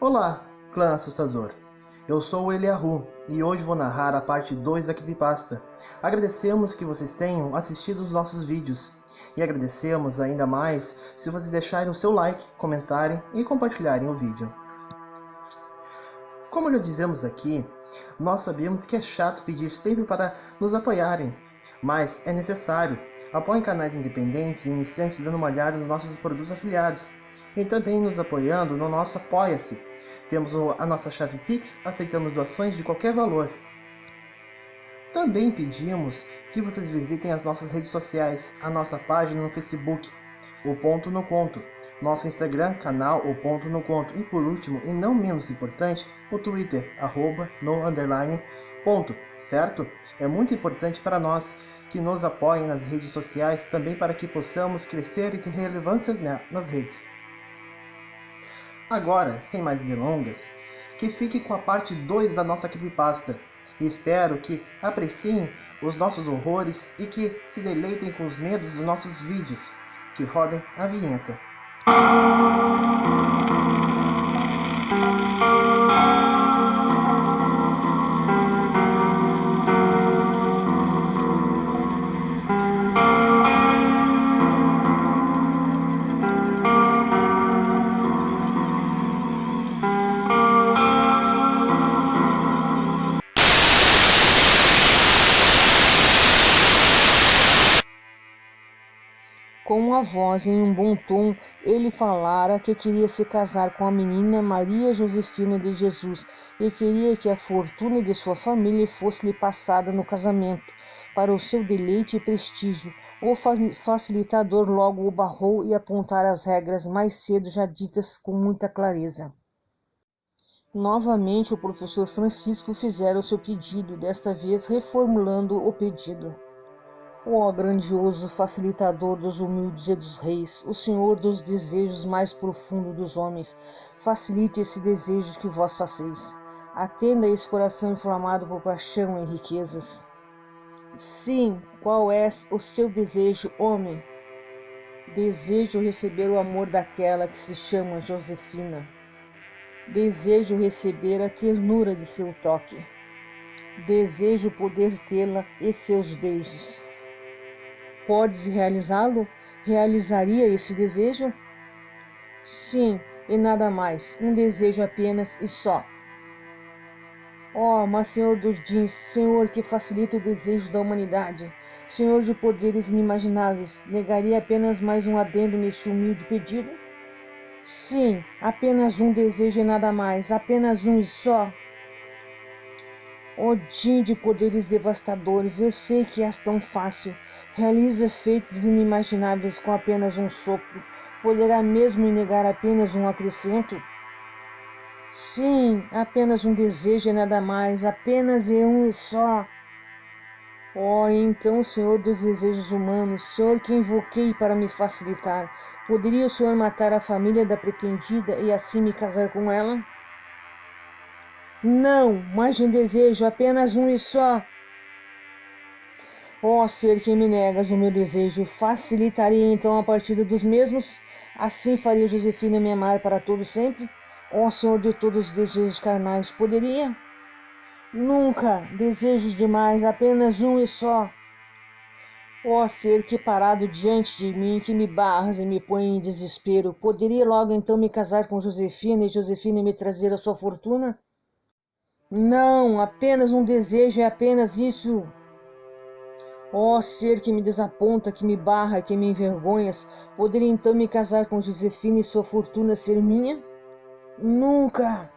Olá, clã assustador. Eu sou o Eliahu e hoje vou narrar a parte 2 da Creepypasta. Agradecemos que vocês tenham assistido os nossos vídeos e agradecemos ainda mais se vocês deixarem o seu like, comentarem e compartilharem o vídeo. Como lhe dizemos aqui, nós sabemos que é chato pedir sempre para nos apoiarem, mas é necessário. Apoiem canais independentes e iniciantes dando uma olhada nos nossos produtos afiliados e também nos apoiando no nosso Apoia-se. Temos a nossa chave Pix, aceitamos doações de qualquer valor. Também pedimos que vocês visitem as nossas redes sociais, a nossa página no Facebook, O Ponto no Conto, nosso Instagram, canal O Ponto no Conto e por último, e não menos importante, o Twitter, @no_ponto, certo? É muito importante para nós que nos apoiem nas redes sociais também para que possamos crescer e ter relevâncias nas redes. Agora, sem mais delongas, que fique com a parte 2 da nossa creepypasta. E espero que apreciem os nossos horrores e que se deleitem com os medos dos nossos vídeos. Que rodem a vinheta. Com uma voz em um bom tom, ele falara que queria se casar com a menina Maria Josefina de Jesus e queria que a fortuna de sua família fosse-lhe passada no casamento, para o seu deleite e prestígio. O facilitador logo o barrou e apontara as regras mais cedo já ditas com muita clareza. Novamente o professor Francisco fizera o seu pedido, desta vez reformulando o pedido. Ó grandioso facilitador dos humildes e dos reis, o senhor dos desejos mais profundos dos homens, facilite esse desejo que vós faceis. Atenda esse coração inflamado por paixão e riquezas. Sim, qual é o seu desejo, homem? Desejo receber o amor daquela que se chama Josefina. Desejo receber a ternura de seu toque. Desejo poder tê-la e seus beijos. Podes realizá-lo? Realizaria esse desejo? Sim, e nada mais, um desejo apenas e só. Mas Senhor dos Djinns, Senhor que facilita o desejo da humanidade, Senhor de poderes inimagináveis, negaria apenas mais um adendo neste humilde pedido? Sim, apenas um desejo e nada mais, apenas um e só. Ó Djinn de poderes devastadores, eu sei que és tão fácil. Realiza feitos inimagináveis com apenas um sopro. Poderá mesmo me negar apenas um acrescento? Sim, apenas um desejo e nada mais, apenas um e só. Então, Senhor dos desejos humanos, Senhor que invoquei para me facilitar, poderia o Senhor matar a família da pretendida e assim me casar com ela? Não, mais de um desejo, apenas um e só. Ser que me negas o meu desejo, facilitaria então a partida dos mesmos? Assim faria Josefina me amar para todo sempre? Senhor de todos os desejos carnais, poderia? Nunca, desejos demais, apenas um e só. Ser que parado diante de mim, que me barras e me põe em desespero, poderia logo então me casar com Josefina e Josefina me trazer a sua fortuna? Não, apenas um desejo é apenas isso. Ser que me desaponta, que me barra, que me envergonhas, poderia então me casar com Josefina e sua fortuna ser minha? Nunca!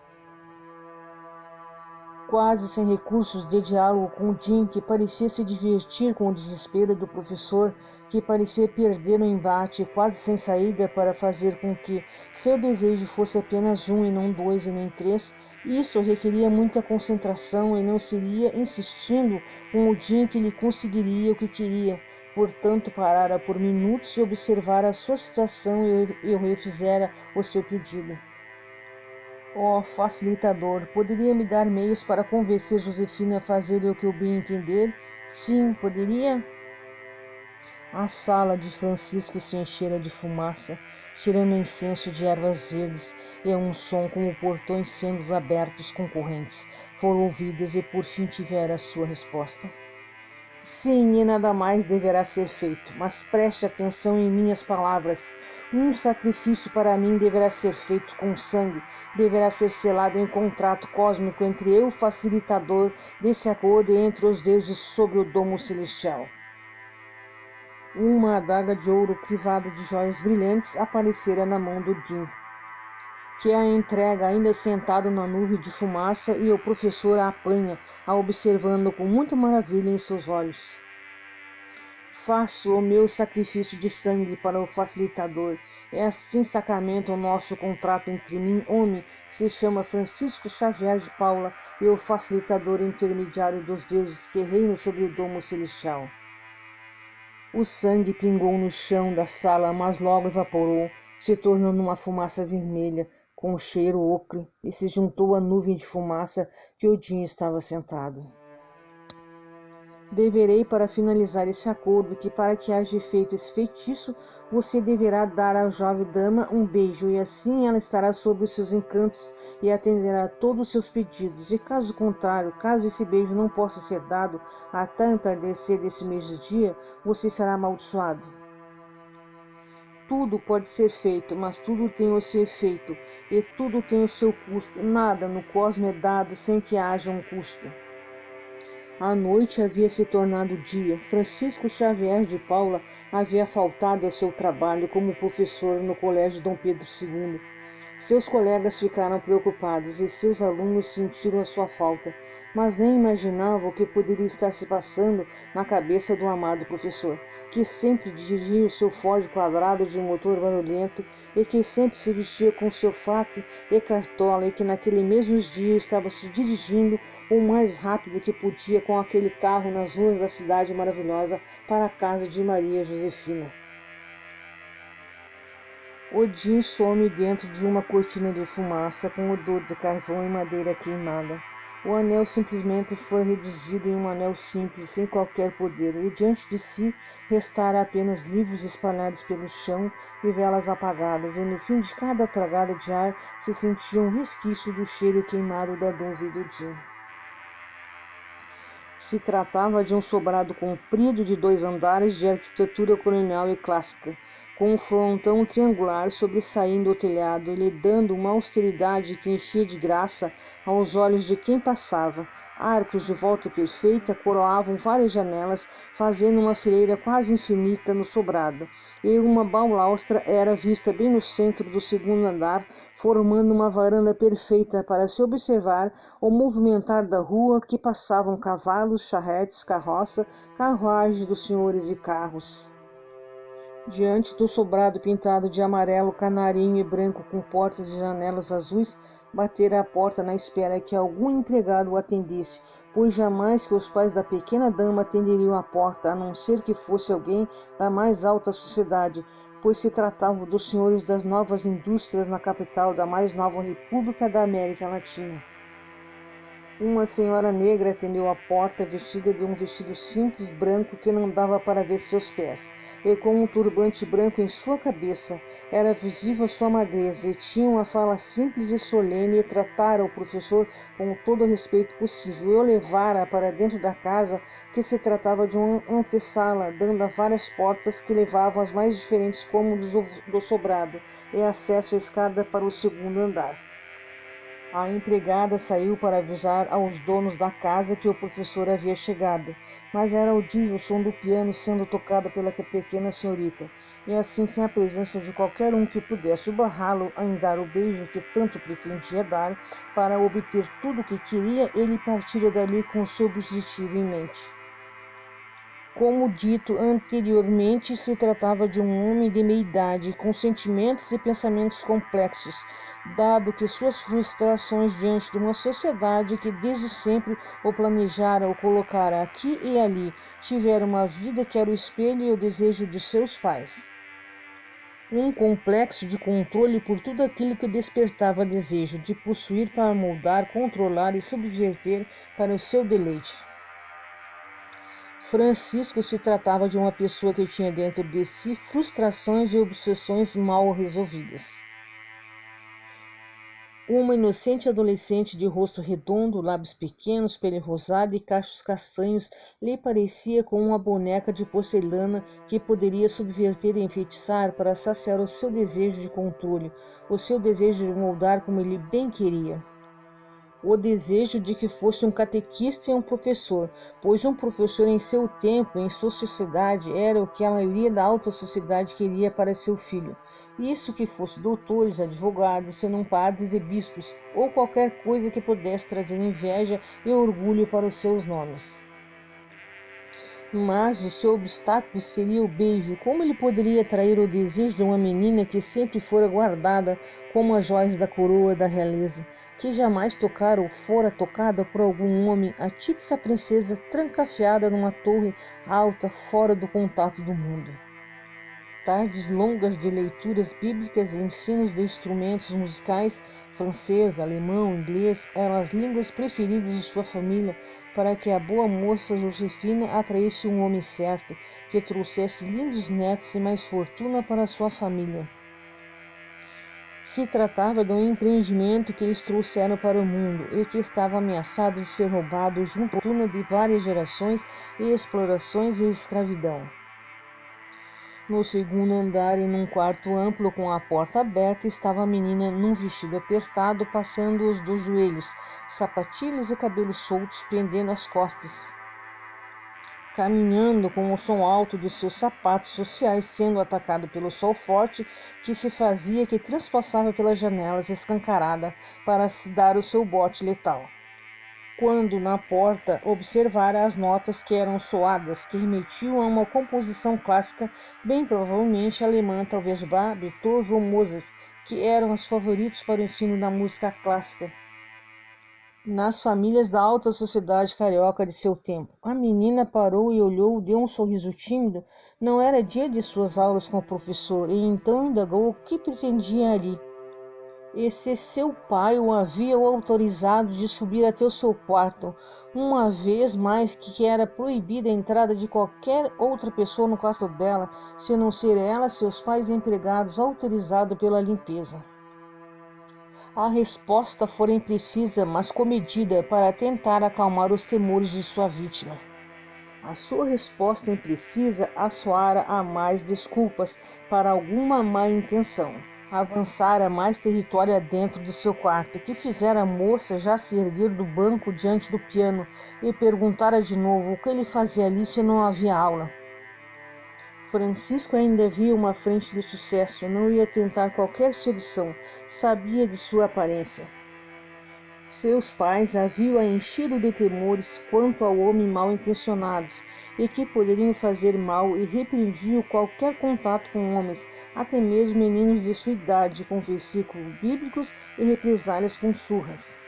Quase sem recursos de diálogo com o Djinn, que parecia se divertir com o desespero do professor, que parecia perder o embate, quase sem saída para fazer com que seu desejo fosse apenas um e não dois e nem três, isso requeria muita concentração e não seria insistindo com o Djinn que lhe conseguiria o que queria. Portanto, parara por minutos e observara a sua situação e refizera o seu pedido. Facilitador, poderia me dar meios para convencer Josefina a fazer o que eu bem entender? Sim, poderia? A sala de Francisco se enchera de fumaça. cheirando a incenso de ervas verdes, e um som como portões sendo abertos com correntes foram ouvidos, e por fim tivera a sua resposta. Sim, e nada mais deverá ser feito, mas preste atenção em minhas palavras. Um sacrifício para mim deverá ser feito com sangue, deverá ser selado em contrato cósmico entre eu, facilitador desse acordo, e entre os deuses sobre o domo celestial. Uma adaga de ouro crivada de joias brilhantes aparecera na mão do Jin, que a entrega ainda sentado na nuvem de fumaça, e o professor a apanha, a observando com muita maravilha em seus olhos. Faço o meu sacrifício de sangue para o facilitador. É assim sacramento o nosso contrato entre mim, homem, que se chama Francisco Xavier de Paula, e o facilitador intermediário dos deuses que reinam sobre o domo celestial. O sangue pingou no chão da sala, mas logo evaporou, se tornando uma fumaça vermelha, com cheiro ocre, e se juntou à nuvem de fumaça que Odin estava sentado. Deverei, para finalizar esse acordo, que para que haja efeito esse feitiço, você deverá dar à jovem dama um beijo, e assim ela estará sob os seus encantos e atenderá a todos os seus pedidos. E caso contrário, caso esse beijo não possa ser dado até o entardecer desse mesmo dia, você será amaldiçoado. Tudo pode ser feito, mas tudo tem o seu efeito, e tudo tem o seu custo. Nada no cosmos é dado sem que haja um custo. A noite havia se tornado dia. Francisco Xavier de Paula havia faltado ao seu trabalho como professor no Colégio Dom Pedro II. Seus colegas ficaram preocupados e seus alunos sentiram a sua falta, mas nem imaginavam o que poderia estar se passando na cabeça do amado professor, que sempre dirigia o seu Ford quadrado de motor barulhento, e que sempre se vestia com seu fraque e cartola, e que naquele mesmo dia estava se dirigindo o mais rápido que podia com aquele carro nas ruas da cidade maravilhosa para a casa de Maria Josefina. Odin some dentro de uma cortina de fumaça com odor de carvão e madeira queimada. O anel simplesmente foi reduzido em um anel simples, sem qualquer poder, e diante de si restaram apenas livros espalhados pelo chão e velas apagadas, e no fim de cada tragada de ar se sentia um resquício do cheiro queimado da nuvem do Odin. Se tratava de um sobrado comprido de 2 andares de arquitetura colonial e clássica, com um frontão triangular sobressaindo o telhado e lhe dando uma austeridade que enchia de graça aos olhos de quem passava. Arcos de volta perfeita coroavam várias janelas, fazendo uma fileira quase infinita no sobrado, e uma balaustra era vista bem no centro do 2º andar, formando uma varanda perfeita para se observar o movimentar da rua, que passavam cavalos, charretes, carruagens dos senhores e carros. Diante do sobrado pintado de amarelo, canarinho e branco, com portas e janelas azuis, batera à porta na espera que algum empregado o atendesse, pois jamais que os pais da pequena dama atenderiam à porta, a não ser que fosse alguém da mais alta sociedade, pois se tratava dos senhores das novas indústrias na capital da mais nova república da América Latina. Uma senhora negra atendeu à porta, vestida de um vestido simples branco que não dava para ver seus pés, e com um turbante branco em sua cabeça. Era visível sua magreza, e tinha uma fala simples e solene, e tratara o professor com todo o respeito possível, e o levara para dentro da casa, que se tratava de uma antessala, dando a várias portas que levavam aos mais diferentes cômodos do sobrado, e acesso à escada para o 2º andar. A empregada saiu para avisar aos donos da casa que o professor havia chegado, mas era audível o som do piano sendo tocado pela pequena senhorita, e assim, sem a presença de qualquer um que pudesse barrá-lo em dar o beijo que tanto pretendia dar, para obter tudo o que queria, ele partira dali com o seu objetivo em mente. Como dito anteriormente, se tratava de um homem de meia-idade, com sentimentos e pensamentos complexos, dado que suas frustrações diante de uma sociedade que desde sempre o planejara o colocara aqui e ali, tivera uma vida que era o espelho e o desejo de seus pais. Um complexo de controle por tudo aquilo que despertava desejo de possuir para moldar, controlar e subverter para o seu deleite. Francisco se tratava de uma pessoa que tinha dentro de si frustrações e obsessões mal resolvidas. Uma inocente adolescente de rosto redondo, lábios pequenos, pele rosada e cachos castanhos lhe parecia como uma boneca de porcelana que poderia subverter e enfeitiçar para saciar o seu desejo de controle, o seu desejo de moldar como ele bem queria. O desejo de que fosse um catequista e um professor, pois um professor em seu tempo, em sua sociedade, era o que a maioria da alta sociedade queria para seu filho. Isso que fosse doutores, advogados, senão padres e bispos, ou qualquer coisa que pudesse trazer inveja e orgulho para os seus nomes. Mas o seu obstáculo seria o beijo. Como ele poderia atrair o desejo de uma menina que sempre fora guardada como as joias da coroa da realeza, que jamais tocara ou fora tocada por algum homem, a típica princesa trancafiada numa torre alta fora do contato do mundo? Tardes longas de leituras bíblicas e ensinos de instrumentos musicais, francês, alemão, inglês, eram as línguas preferidas de sua família, para que a boa moça Josefina atraísse um homem certo, que trouxesse lindos netos e mais fortuna para sua família. Se tratava de um empreendimento que eles trouxeram para o mundo e que estava ameaçado de ser roubado junto à fortuna de várias gerações e explorações e escravidão. No segundo andar, em um quarto amplo com a porta aberta, estava a menina num vestido apertado, passando-os dos joelhos, sapatilhas e cabelos soltos pendendo às costas, caminhando com o som alto dos seus sapatos sociais sendo atacado pelo sol forte que se fazia, que transpassava pelas janelas escancarada para se dar o seu bote letal. Quando, na porta, observara as notas que eram soadas, que remetiam a uma composição clássica, bem provavelmente alemã, talvez Bach, Beethoven ou Mozart, que eram os favoritos para o ensino da música clássica nas famílias da alta sociedade carioca de seu tempo. A menina parou e olhou, deu um sorriso tímido. Não era dia de suas aulas com o professor, e então indagou o que pretendia ali. E se seu pai o havia autorizado de subir até o seu quarto, uma vez mais que era proibida a entrada de qualquer outra pessoa no quarto dela, se não ser ela, seus pais e empregados autorizados pela limpeza. A resposta fora imprecisa, mas comedida, para tentar acalmar os temores de sua vítima. A sua resposta imprecisa assoara a mais desculpas para alguma má intenção. Avançara mais território dentro de seu quarto, que fizera a moça já se erguer do banco diante do piano e perguntara de novo o que ele fazia ali se não havia aula. Francisco ainda via uma frente de sucesso, não ia tentar qualquer sedução, sabia de sua aparência. Seus pais haviam-a enchido de temores quanto ao homem mal intencionados e que poderiam fazer mal e repreendiam qualquer contato com homens, até mesmo meninos de sua idade, com versículos bíblicos e represálias com surras.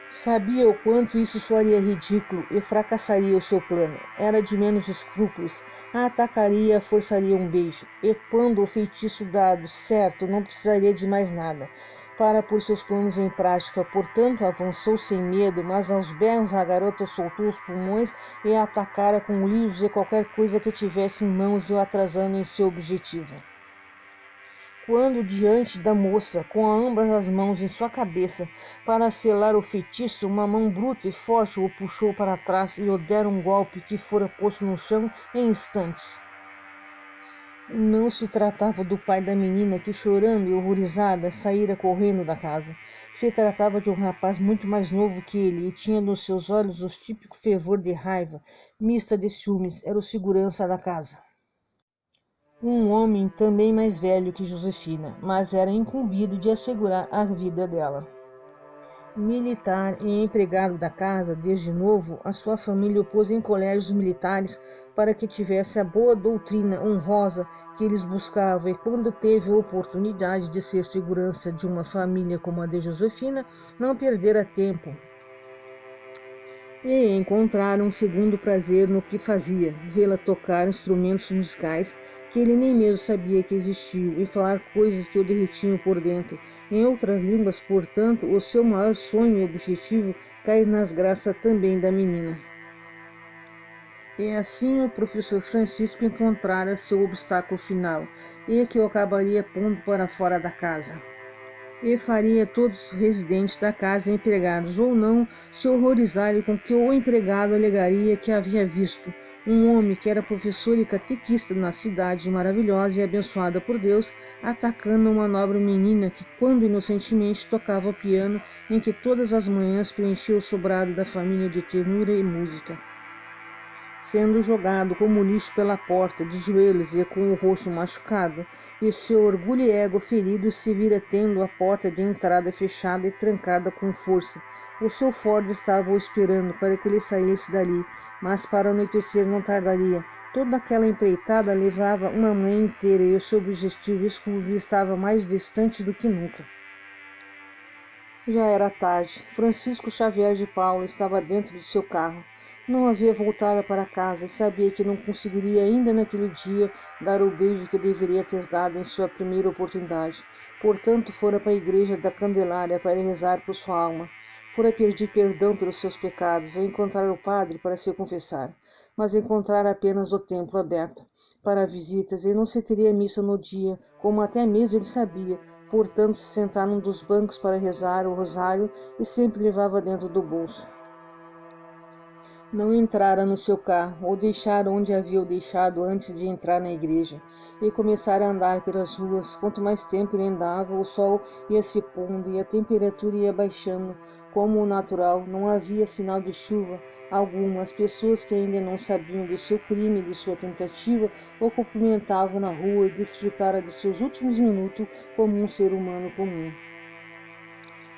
Sabia o quanto isso soaria ridículo e fracassaria o seu plano. Era de menos escrúpulos, a atacaria e a forçaria um beijo, e quando o feitiço dado, certo, não precisaria de mais nada para pôr seus planos em prática. Portanto, avançou sem medo, mas aos berros a garota soltou os pulmões e a atacara com livros e qualquer coisa que tivesse em mãos e o atrasando em seu objetivo. Quando diante da moça, com ambas as mãos em sua cabeça, para selar o feitiço, uma mão bruta e forte o puxou para trás e o dera um golpe que fora posto no chão em instantes. Não se tratava do pai da menina que, chorando e horrorizada, saíra correndo da casa. Se tratava de um rapaz muito mais novo que ele e tinha nos seus olhos o típico fervor de raiva, mista de ciúmes. Era o segurança da casa. Um homem também mais velho que Josefina, mas era incumbido de assegurar a vida dela. Militar e empregado da casa, desde novo, a sua família o pôs em colégios militares para que tivesse a boa doutrina honrosa que eles buscavam, e quando teve a oportunidade de ser segurança de uma família como a de Josefina, não perdera tempo e encontrar um segundo prazer no que fazia, vê-la tocar instrumentos musicais que ele nem mesmo sabia que existiam, e falar coisas que o derretiam por dentro, em outras línguas. Portanto, o seu maior sonho e objetivo cair nas graças também da menina. E assim o professor Francisco encontrara seu obstáculo final, e que o acabaria pondo para fora da casa. E faria todos os residentes da casa, empregados ou não, se horrorizarem com que o empregado alegaria que havia visto um homem que era professor e catequista na cidade maravilhosa e abençoada por Deus, atacando uma nobre menina que, quando inocentemente tocava o piano, em que todas as manhãs preenchia o sobrado da família de ternura e música. Sendo jogado como lixo pela porta, de joelhos e com o rosto machucado, e seu orgulho e ego ferido, se vira tendo a porta de entrada fechada e trancada com força. O seu Ford estava o esperando para que ele saísse dali, mas para anoitecer não tardaria. Toda aquela empreitada levava uma manhã inteira e o seu objetivo exclusivo estava mais distante do que nunca. Já era tarde. Francisco Xavier de Paula estava dentro de seu carro. Não havia voltado para casa e sabia que não conseguiria ainda naquele dia dar o beijo que deveria ter dado em sua primeira oportunidade. Portanto, fora para a igreja da Candelária para rezar por sua alma. Fora pedir perdão pelos seus pecados e encontrar o padre para se confessar. Mas encontrar apenas o templo aberto para visitas e não se teria missa no dia, como até mesmo ele sabia. Portanto, se sentar num dos bancos para rezar o rosário e sempre levava dentro do bolso. Não entrara no seu carro, ou deixara onde havia o deixado antes de entrar na igreja, e começara a andar pelas ruas. Quanto mais tempo ele andava, o sol ia se pondo e a temperatura ia baixando, como o natural. Não havia sinal de chuva alguma. As pessoas que ainda não sabiam do seu crime e de sua tentativa o cumprimentavam na rua e desfrutara de seus últimos minutos como um ser humano comum.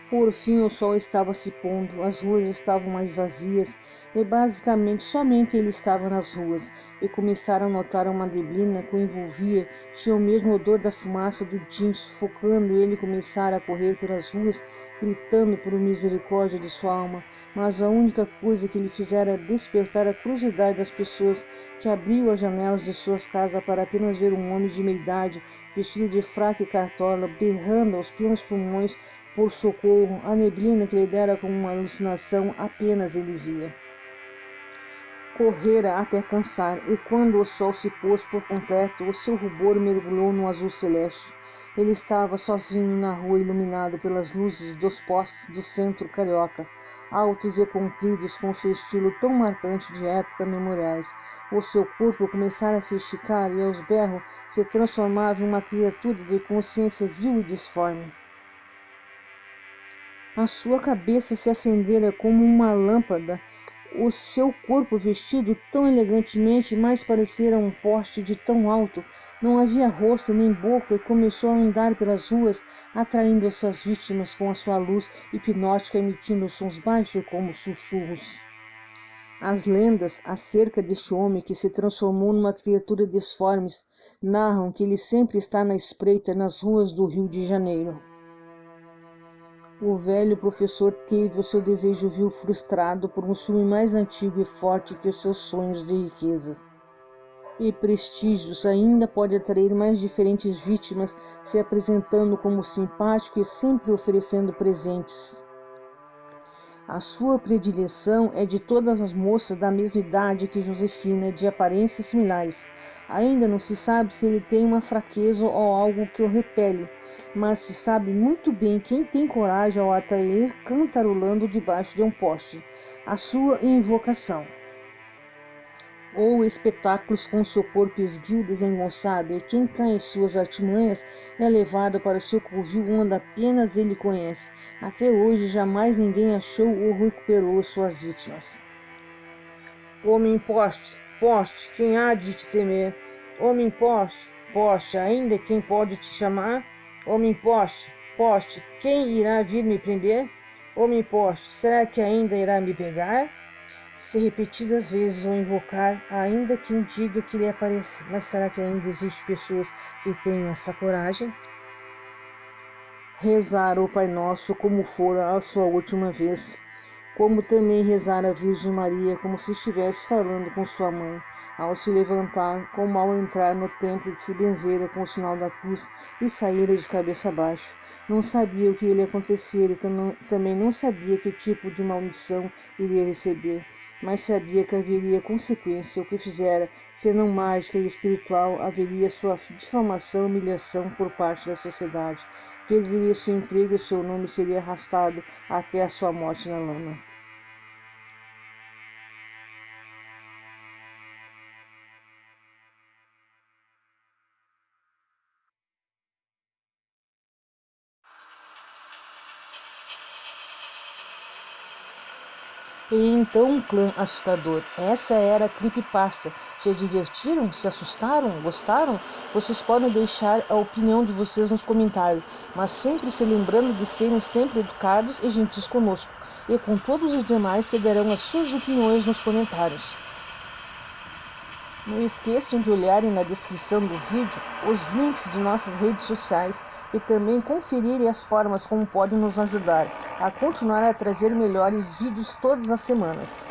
Por fim, o sol estava se pondo, as ruas estavam mais vazias, e basicamente somente ele estava nas ruas, e começaram a notar uma neblina que o envolvia, tinha o mesmo odor da fumaça do gin sufocando, e ele começara a correr pelas ruas, gritando por misericórdia de sua alma, mas a única coisa que lhe fizera despertar a curiosidade das pessoas, que abriam as janelas de suas casas para apenas ver um homem de meia idade, vestido de fraque e cartola, berrando aos plenos pulmões, por socorro. A neblina que lhe dera como uma alucinação apenas ele via. Correra até cansar, e quando o sol se pôs por completo, o seu rubor mergulhou no azul celeste. Ele estava sozinho na rua, iluminado pelas luzes dos postes do centro carioca, altos e compridos, com seu estilo tão marcante de época memoriais. O seu corpo começara a se esticar e aos berros se transformava em uma criatura de consciência vil e disforme. A sua cabeça se acendera como uma lâmpada, o seu corpo vestido tão elegantemente, mais parecia um poste de tão alto. Não havia rosto nem boca e começou a andar pelas ruas, atraindo as suas vítimas com a sua luz hipnótica, emitindo sons baixos como sussurros. As lendas acerca deste homem que se transformou numa criatura disforme narram que ele sempre está na espreita nas ruas do Rio de Janeiro. O velho professor teve o seu desejo vil frustrado por um ciúme mais antigo e forte que os seus sonhos de riqueza e prestígios. Ainda pode atrair mais diferentes vítimas, se apresentando como simpático e sempre oferecendo presentes. A sua predileção é de todas as moças da mesma idade que Josefina, de aparências similares. Ainda não se sabe se ele tem uma fraqueza ou algo que o repele, mas se sabe muito bem quem tem coragem ao atrair cantarolando debaixo de um poste a sua invocação. Ou espetáculos com seu corpo esguio desengonçado, e quem cai em suas artimanhas é levado para seu covil onde apenas ele conhece. Até hoje jamais ninguém achou ou recuperou suas vítimas. Homem poste, poste, quem há de te temer? Homem poste, poste, ainda quem pode te chamar? Homem poste, poste, quem irá vir me prender? Homem poste, será que ainda irá me pegar? Se repetidas vezes o invocar, ainda quem diga que lhe aparece, mas será que ainda existem pessoas que tenham essa coragem? Rezar o Pai Nosso como fora a sua última vez, como também rezar a Virgem Maria como se estivesse falando com sua mãe, ao se levantar, como ao entrar no templo de se benzera com o sinal da cruz e saíra de cabeça baixa. Não sabia o que lhe acontecer e também não sabia que tipo de maldição iria receber. mas sabia que haveria consequência. O que fizera, senão mágica e espiritual, haveria sua difamação e humilhação por parte da sociedade. Perderia seu emprego e seu nome seria arrastado até a sua morte na lama. E então um clã assustador. Essa era a creepypasta. Se divertiram? Se assustaram? Gostaram? Vocês podem deixar a opinião de vocês nos comentários, mas sempre se lembrando de serem sempre educados e gentis conosco, e com todos os demais que darão as suas opiniões nos comentários. Não esqueçam de olharem na descrição do vídeo os links de nossas redes sociais e também conferirem as formas como podem nos ajudar a continuar a trazer melhores vídeos todas as semanas.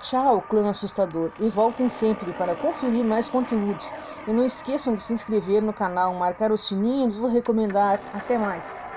Tchau, clã assustador, e voltem sempre para conferir mais conteúdos. E não esqueçam de se inscrever no canal, marcar o sininho e nos recomendar. Até mais!